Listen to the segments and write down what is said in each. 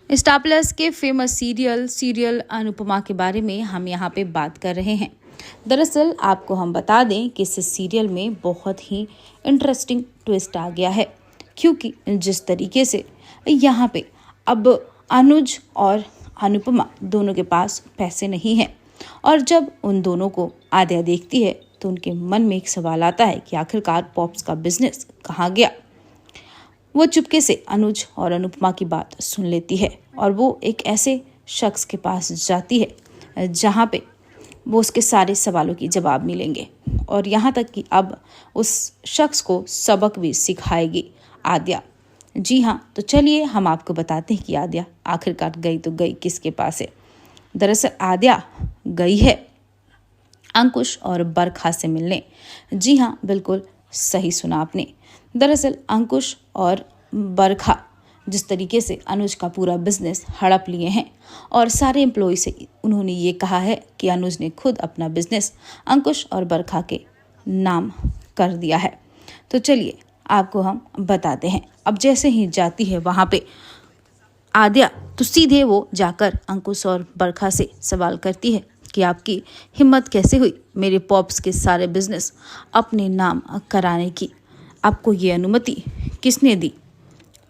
Star plus के famous serial Anupama के बारे में हम यहाँ पे बात कर रहे हैं। दरअसल आपको हम बता दें कि इस सीरियल में बहुत ही इंटरेस्टिंग ट्विस्ट आ गया है, क्योंकि जिस तरीके से यहाँ पे अब अनुज और अनुपमा दोनों के पास पैसे नहीं हैं और जब उन दोनों को आद्या देखती है तो उनके मन में एक सवाल आता है कि आखिरकार पॉप्स का बिजनेस कहाँ गया। वो चुपके से अनुज और अनुपमा की बात सुन लेती है और वो एक ऐसे शख्स के पास जाती है जहाँ पे वो उसके सारे सवालों की जवाब मिलेंगे और यहाँ तक कि अब उस शख्स को सबक भी सिखाएगी आद्या। जी हाँ, तो चलिए हम आपको बताते हैं कि आद्या आखिरकार गई तो गई किसके पास है। दरअसल आद्या गई है अंकुश और बरखा से मिलने। जी हाँ, बिल्कुल सही सुना आपने। दरअसल अंकुश और बरखा जिस तरीके से अनुज का पूरा बिजनेस हड़प लिए हैं और सारे एम्प्लॉय से उन्होंने ये कहा है कि अनुज ने खुद अपना बिजनेस अंकुश और बरखा के नाम कर दिया है। तो चलिए आपको हम बताते हैं। अब जैसे ही जाती है वहाँ पे आद्या, तो सीधे वो जाकर अंकुश और बरखा से सवाल करती है कि आपकी हिम्मत कैसे हुई मेरे पॉप्स के सारे बिजनेस अपने नाम कराने की। आपको ये अनुमति किसने दी,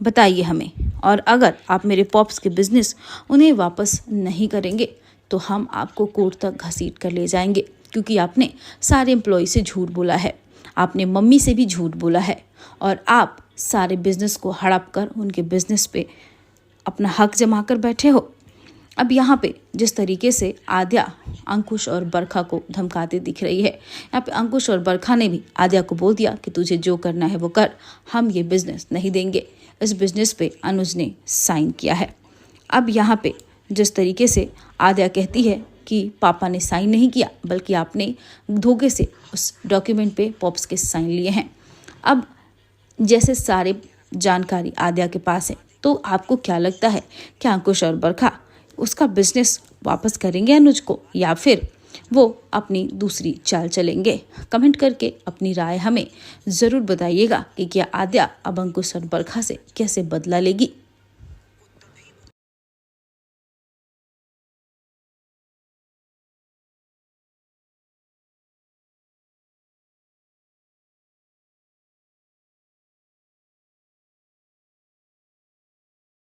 बताइए हमें। और अगर आप मेरे पॉप्स के बिजनेस उन्हें वापस नहीं करेंगे तो हम आपको कोर्ट तक घसीट कर ले जाएंगे, क्योंकि आपने सारे एम्प्लॉय से झूठ बोला है, आपने मम्मी से भी झूठ बोला है और आप सारे बिजनेस को हड़प कर उनके बिजनेस पे अपना हक जमा कर बैठे हो। अब यहाँ पे जिस तरीके से आद्या अंकुश और बरखा को धमकाते दिख रही है, यहाँ पे अंकुश और बरखा ने भी आद्या को बोल दिया कि तुझे जो करना है वो कर, हम ये बिजनेस नहीं देंगे। इस बिजनेस पे अनुज ने साइन किया है। अब यहाँ पे जिस तरीके से आद्या कहती है कि पापा ने साइन नहीं किया बल्कि आपने धोखे से उस डॉक्यूमेंट पे पॉप्स के साइन लिए हैं। अब जैसे सारे जानकारी आद्या के पास है, तो आपको क्या लगता है कि अंकुश और बरखा उसका बिजनेस वापस करेंगे अनुज को, या फिर वो अपनी दूसरी चाल चलेंगे? कमेंट करके अपनी राय हमें ज़रूर बताइएगा कि क्या आद्या अब अंकुश और बरखा से कैसे बदला लेगी।